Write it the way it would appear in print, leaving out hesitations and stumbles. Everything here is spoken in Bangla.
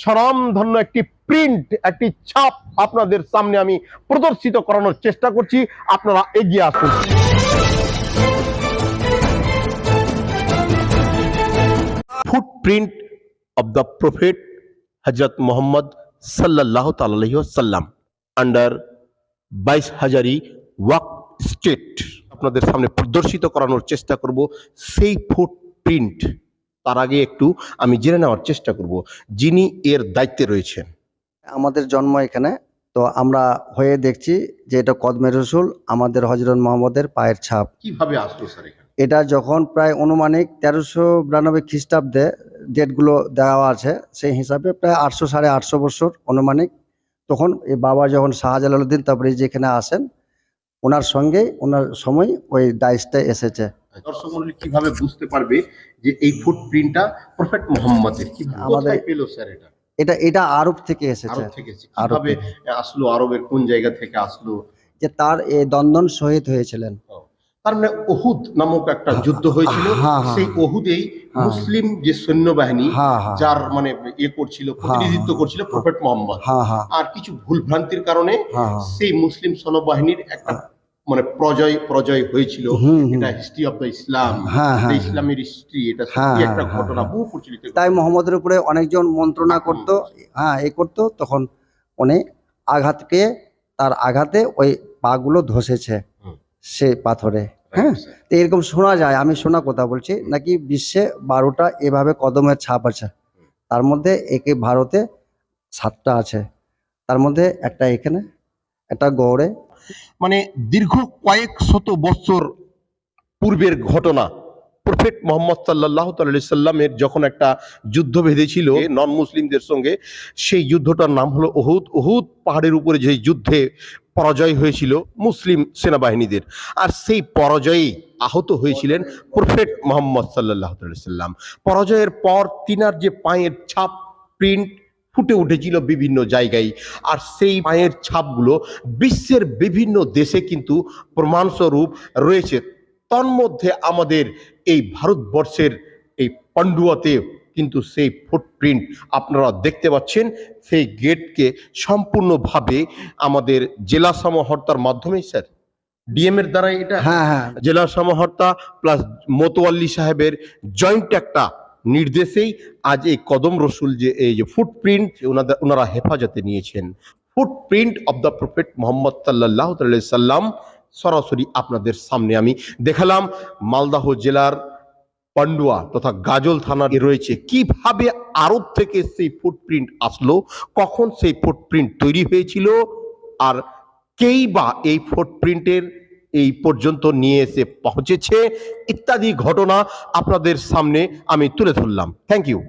স্বনামধন্য একটি প্রিন্ট, একটি ছাপ আপনাদের সামনে আমি প্রদর্শিত করানোর চেষ্টা করছি। আপনারা এগিয়ে আসুন। Footprint of the Prophet Hazrat Muhammad sallallahu alaihi wasallam under 22 Hazari walk state আপনাদের সামনে প্রদর্শিত করানোর চেষ্টা করব সেই ফুটপ্রিন্ট। তার আগে একটু আমি জেনে নেওয়ার চেষ্টা করব যিনি এর দায়িত্বে রয়েছেন। আমাদের জন্ম এখানে, তো আমরা হয়ে দেখছি যে এটা কদমে রসুল আমাদের হযরত মুহাম্মদের পায়ের ছাপ। কিভাবে আসলো স্যার এখানে? এটা যখন প্রায় অনুমানিক 1392 খ্রিস্টাব্দে ডেটগুলো দেওয়া আছে, সেই হিসাবে প্রায় 800 সাড়ে 800 বছর অনুমানিক। তখন এই বাবা যখন শাহজালালুদ্দিন তাবরিজি এখানে আসেন, ওনার সঙ্গে ওনার সময় ওই দাইসটা এসেছে। দর্শক মণ্ডলী কিভাবে বুঝতে পারবে যে এই ফুটপ্রিন্টটা প্রফেট মুহাম্মদের? আমাদের কোথায় পেল স্যার এটা? এটা আরব থেকে এসেছে। আরব থেকে কিভাবে আসলো? আরবের কোন জায়গা থেকে আসলো? যে তার এই দন্দন শহীদ হয়েছিলেন। তার মানে উহুদ নামক একটা যুদ্ধ হয়েছিল। সেই উহুদেই মুসলিম যে সৈন্যবাহিনী যার মানে করছিল, প্রতিনিধিত্ব করছিল প্রফেট মুহাম্মদ, আর কিছু ভুল ভ্রান্তির কারণে সেই মুসলিম সৈন্যবাহিনীর একটা মানে পরাজয় হয়েছিল। এটা হিস্ট্রি অফ দ্য ইসলাম, ইসলামের হিস্ট্রি, এটা সত্যি একটা ঘটনা, বহু প্রচলিত। তাই মোহাম্মদের উপরে অনেকজন মন্ত্রণা করতো, করতো, তখন উনি আঘাত পেয়ে তার আঘাতে ওই পাগুলো ধসেছে সে পাথরে। তো এরকম শোনা যায়, আমি শোনা কথা বলছি, নাকি বিশ্বে 12টা এভাবে কদমের ছাপ আছে। তার মধ্যে একে ভারতে 7টা আছে, তার মধ্যে একটা এখানে, একটা গৌড়ে। মানে দীর্ঘ কয়েক শত বছর পূর্বের ঘটনা। প্রফেট মুহাম্মদ সাল্লাল্লাহু আলাইহি সাল্লামের যখন একটা যুদ্ধ বেঁধেছিল নন মুসলিমদের সঙ্গে, সেই যুদ্ধটার নাম হলো উহুদ। উহুদ পাহাড়ের উপরে যে যুদ্ধে পরাজয় হয়েছিল মুসলিম সেনাবাহিনীদের, আর সেই পরাজয়েই আহত হয়েছিলেন প্রফেট মুহাম্মদ সাল্লাল্লাহু আলাইহি সাল্লাম। পরাজয়ের পর তিনার যে পায়ের ছাপ প্রিন্ট ফুটে উঠেছিল বিভিন্ন জায়গায়, আর সেই পায়ের ছাপগুলো বিশ্বের বিভিন্ন দেশে কিন্তু প্রমাণস্বরূপ রয়েছে। তন্মধ্যে আমাদের এই ভারতবর্ষের এই পান্ডুয়াতে কিন্তু সেই ফুটপ্রিন্ট আপনারা দেখতে পাচ্ছেন। সেই গেটকে সম্পূর্ণভাবে আমাদের জেলা সমাহর্তার মাধ্যমে, স্যার ডিএম এর দ্বারা এটা জেলা সমাহর্তা প্লাস মোতওয়াল্লি সাহেবের জয়েন্ট একটা নির্দেশেই আজ এই কদম রসুল যে এই যে ফুটপ্রিন্ট ওনারা হেফাজতে নিয়েছেন। Footprint of the prophet Muhammad সাল্লাল্লাহু আলাইহি সাল্লাম সরাসরি আপনাদের সামনে আমি দেখালাম। মালদহ জেলার পান্ডুয়া তথা গাজল থানার রয়েছে। কিভাবে আরব থেকে সেই ফুটপ্রিন্ট আসলো, কখন সেই ফুটপ্রিন্ট তৈরি হয়েছিল, আর কেই বা এই ফুটপ্রিন্টের এই পর্যন্ত নিয়ে এসে পৌঁছেছে, ইত্যাদি ঘটনা আপনাদের সামনে আমি তুলে ধরলাম। Thank you.